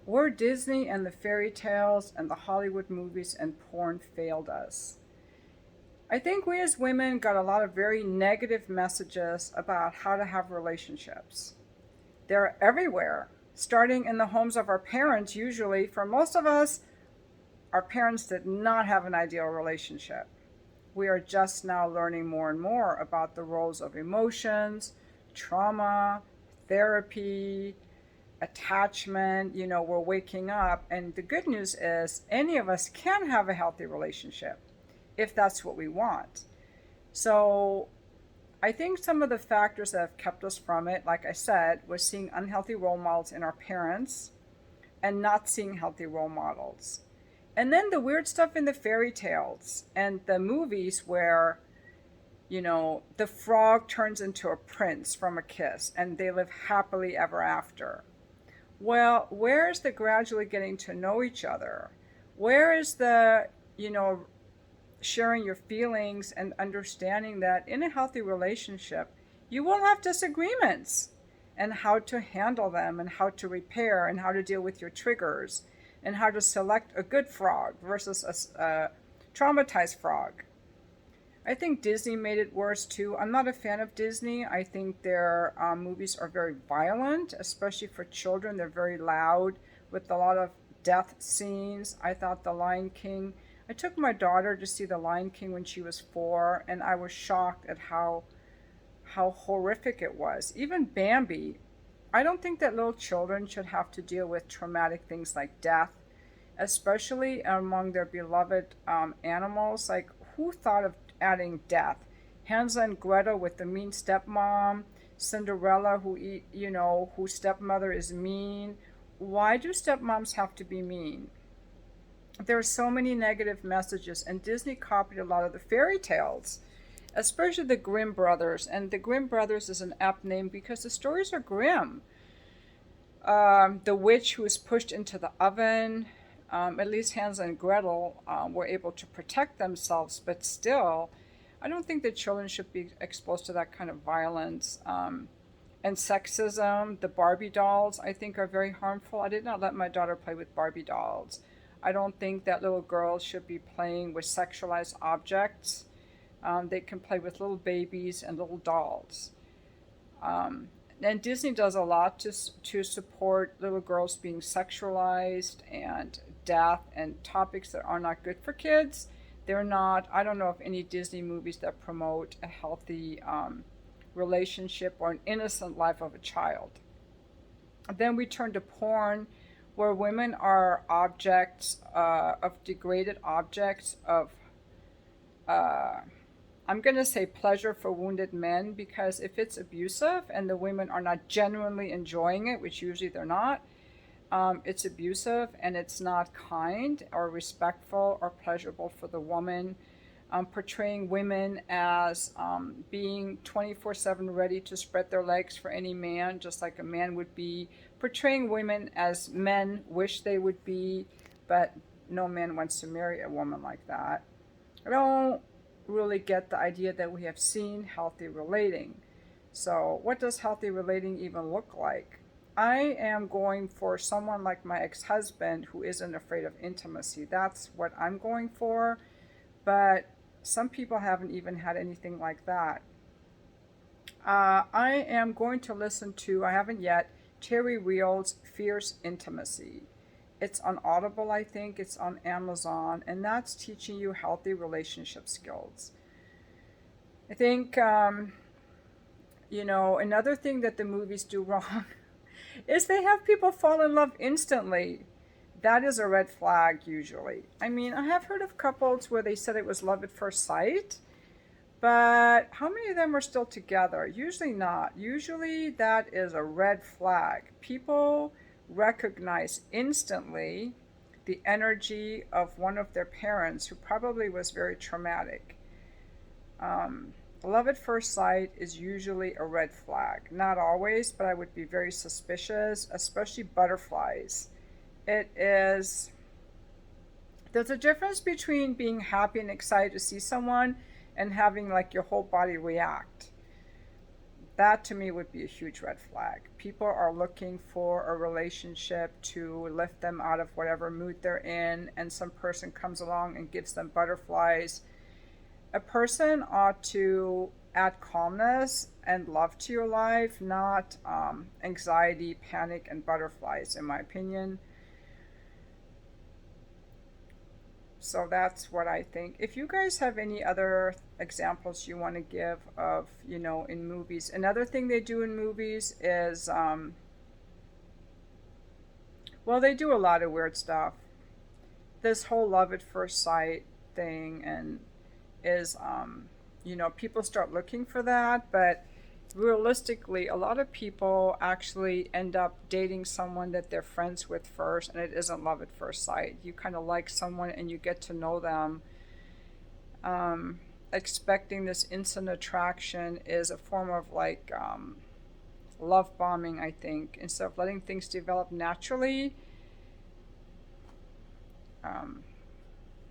Where Disney and the fairy tales and the Hollywood movies and porn failed us. I think we as women got a lot of very negative messages about how to have relationships. They're everywhere, starting in the homes of our parents, usually. For most of us, our parents did not have an ideal relationship. We are just now learning more and more about the roles of emotions, trauma, therapy, attachment. We're waking up. And the good news is, any of us can have a healthy relationship if that's what we want. So I think some of the factors that have kept us from it, like I said, was seeing unhealthy role models in our parents and not seeing healthy role models. And then the weird stuff in the fairy tales and the movies where, the frog turns into a prince from a kiss and they live happily ever after. Well, where is the gradually getting to know each other? Where is the, sharing your feelings and understanding that in a healthy relationship, you will have disagreements and how to handle them and how to repair and how to deal with your triggers and how to select a good frog versus a traumatized frog. I think Disney made it worse too. I'm not a fan of Disney. I think their movies are very violent, especially for children. They're very loud with a lot of death scenes. I thought The Lion King. I took my daughter to see The Lion King when she was 4, and I was shocked at how horrific it was. Even Bambi. I don't think that little children should have to deal with traumatic things like death, especially among their beloved animals. Like, who thought of adding death? Hansel and Gretel with the mean stepmom, Cinderella whose stepmother is mean. Why do stepmoms have to be mean? There are so many negative messages, and Disney copied a lot of the fairy tales, especially the Grimm brothers. And the Grimm brothers is an apt name because the stories are grim. The witch who was pushed into the oven. At least Hansel and Gretel were able to protect themselves, but still, I don't think that children should be exposed to that kind of violence. And sexism, the Barbie dolls, I think are very harmful. I did not let my daughter play with Barbie dolls. I don't think that little girls should be playing with sexualized objects. They can play with little babies and little dolls. And Disney does a lot to support little girls being sexualized and death and topics that are not good for kids. They're not, I don't know of any Disney movies that promote a healthy relationship or an innocent life of a child. Then we turn to porn, where women are objects of degraded objects of I'm going to say pleasure for wounded men, because if it's abusive and the women are not genuinely enjoying it, which usually they're not, it's abusive and it's not kind or respectful or pleasurable for the woman. Portraying women as being 24/7 ready to spread their legs for any man, just like a man would be. Portraying women as men wish they would be, but no man wants to marry a woman like that. I don't really get the idea that we have seen healthy relating. So, what does healthy relating even look like? I am going for someone like my ex husband who isn't afraid of intimacy. That's what I'm going for. But some people haven't even had anything like that. I am going to listen to, I haven't yet, Terry Real's Fierce Intimacy. It's on Audible, I think. It's on Amazon, and that's teaching you healthy relationship skills. I think, another thing that the movies do wrong is they have people fall in love instantly. That is a red flag, usually. I mean, I have heard of couples where they said it was love at first sight, but how many of them are still together? Usually not. Usually that is a red flag. People recognize instantly the energy of one of their parents who probably was very traumatic. Love at first sight is usually a red flag. Not always, but I would be very suspicious, especially butterflies. It is, there's a difference between being happy and excited to see someone and having like your whole body react. That to me would be a huge red flag. People are looking for a relationship to lift them out of whatever mood they're in, and some person comes along and gives them butterflies. A person ought to add calmness and love to your life, not anxiety, panic, and butterflies, in my opinion. So that's what I think. If you guys have any other examples you want to give of, in movies, another thing they do in movies is, well, they do a lot of weird stuff. This whole love at first sight thing and is, people start looking for that, but realistically, a lot of people actually end up dating someone that they're friends with first, and it isn't love at first sight. You kind of like someone and you get to know them. Expecting this instant attraction is a form of like love bombing, I think. Instead of letting things develop naturally.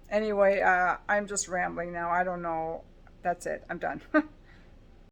Anyway, I'm just rambling now. I don't know. That's it. I'm done.